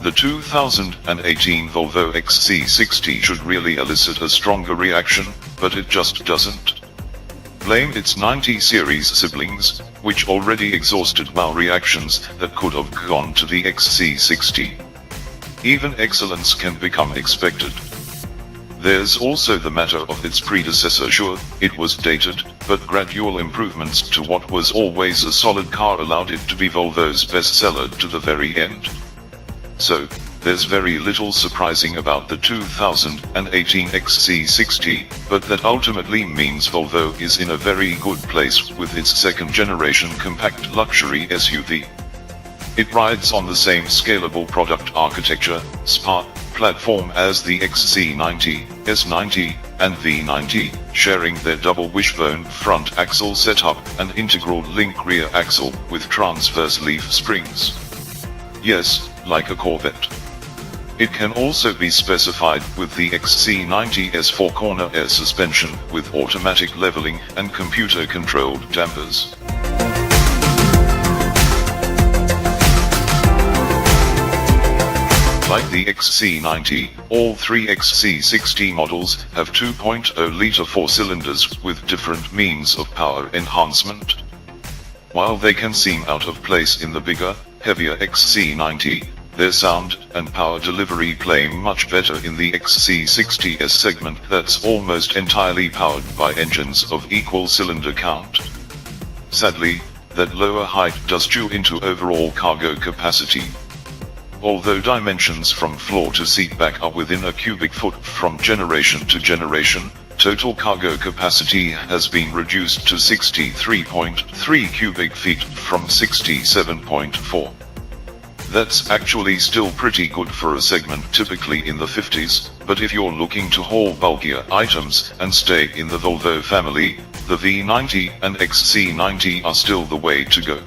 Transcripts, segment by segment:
The 2018 Volvo XC60 should really elicit a stronger reaction, but it just doesn't. Blame its 90 series siblings, which already exhausted wow reactions that could have gone to the XC60. Even excellence can become expected. There's also the matter of its predecessor. Sure, it was dated, but gradual improvements to what was always a solid car allowed it to be Volvo's bestseller to the very end. So, there's very little surprising about the 2018 XC60, but that ultimately means Volvo is in a very good place with its second-generation compact luxury SUV. It rides on the same scalable product architecture, SPA, platform as the XC90, S90, and V90, sharing their double wishbone front axle setup and integral link rear axle with transverse leaf springs. Yes, like a Corvette. It can also be specified with the XC90's four-corner air suspension with automatic leveling and computer-controlled dampers. Like the XC90, all three XC60 models have 2.0-liter four-cylinders with different means of power enhancement. While they can seem out of place in the bigger, heavier XC90, their sound and power delivery play much better in the XC60S segment that's almost entirely powered by engines of equal cylinder count. Sadly, that lower height does chew into overall cargo capacity. Although dimensions from floor to seat back are within a cubic foot from generation to generation, total cargo capacity has been reduced to 63.3 cubic feet from 67.4. That's actually still pretty good for a segment typically in the 50s, but if you're looking to haul bulkier items and stay in the Volvo family, the V90 and XC90 are still the way to go.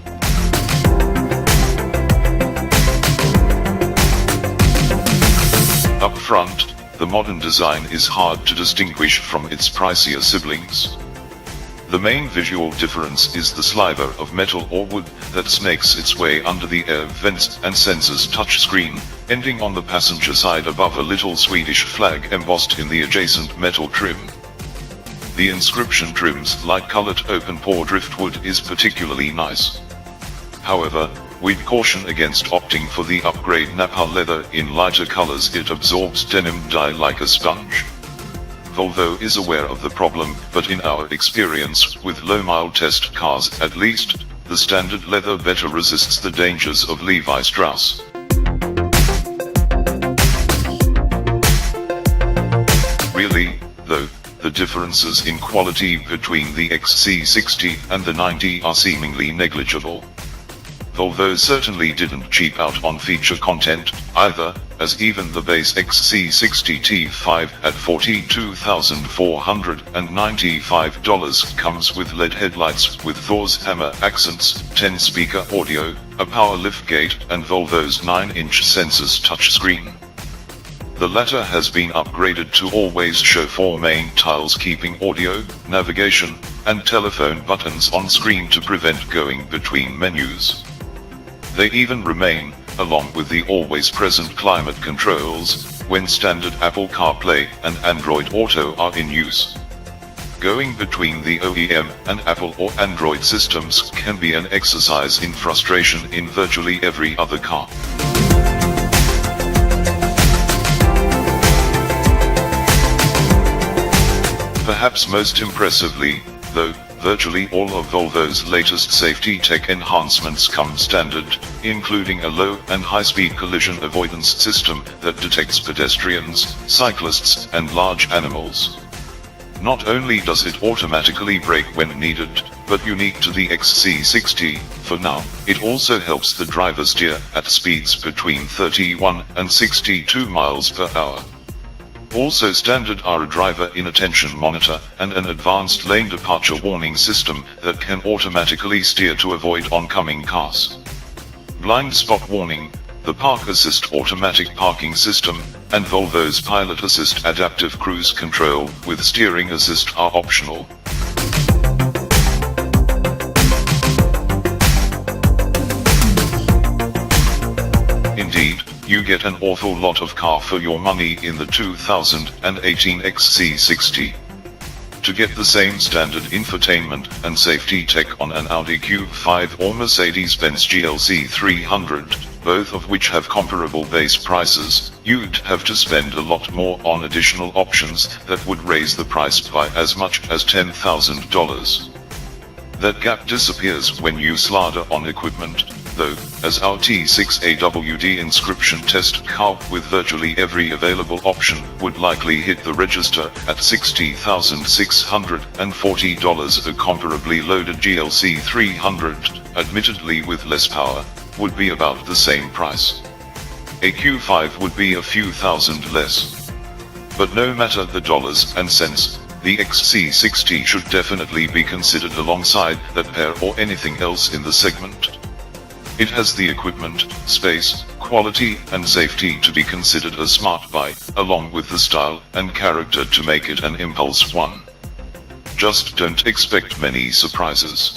Up front, the modern design is hard to distinguish from its pricier siblings. The main visual difference is the sliver of metal or wood that snakes its way under the air vents and sensors touchscreen, ending on the passenger side above a little Swedish flag embossed in the adjacent metal trim. The inscription trim's light-colored open-pore driftwood is particularly nice. However, we'd caution against opting for the upgrade Napa leather in lighter colors. It absorbs denim dye like a sponge. Volvo is aware of the problem, but in our experience with low-mile test cars at least, the standard leather better resists the dangers of Levi Strauss. Really, though, the differences in quality between the XC60 and the 90 are seemingly negligible. Volvo certainly didn't cheap out on feature content, either, as even the base XC60 T8 at $42,495 comes with LED headlights with Thor's hammer accents, 10-speaker audio, a power liftgate, and Volvo's 9-inch sensors touchscreen. The latter has been upgraded to always show 4 main tiles keeping audio, navigation, and telephone buttons on screen to prevent going between menus. They even remain, along with the always-present climate controls, when standard Apple CarPlay and Android Auto are in use. Going between the OEM and Apple or Android systems can be an exercise in frustration in virtually every other car. Perhaps most impressively, though, virtually all of Volvo's latest safety tech enhancements come standard, including a low and high-speed collision avoidance system that detects pedestrians, cyclists, and large animals. Not only does it automatically brake when needed, but unique to the XC60, for now, it also helps the driver steer at speeds between 31 and 62 miles per hour. Also standard are a driver inattention monitor and an advanced lane departure warning system that can automatically steer to avoid oncoming cars. Blind spot warning, the Park Assist automatic parking system, and Volvo's Pilot Assist adaptive cruise control with steering assist are optional. Indeed, you get an awful lot of car for your money in the 2018 XC60. To get the same standard infotainment and safety tech on an Audi Q5 or Mercedes-Benz GLC 300, both of which have comparable base prices, you'd have to spend a lot more on additional options that would raise the price by as much as $10,000. That gap disappears when you slather on equipment, though, as our T6AWD inscription test car with virtually every available option would likely hit the register at $60,640. A comparably loaded GLC 300, admittedly with less power, would be about the same price. A Q5 would be a few thousand less. But no matter the dollars and cents, the XC60 should definitely be considered alongside that pair or anything else in the segment. It has the equipment, space, quality, and safety to be considered a smart buy, along with the style and character to make it an impulse one. Just don't expect many surprises.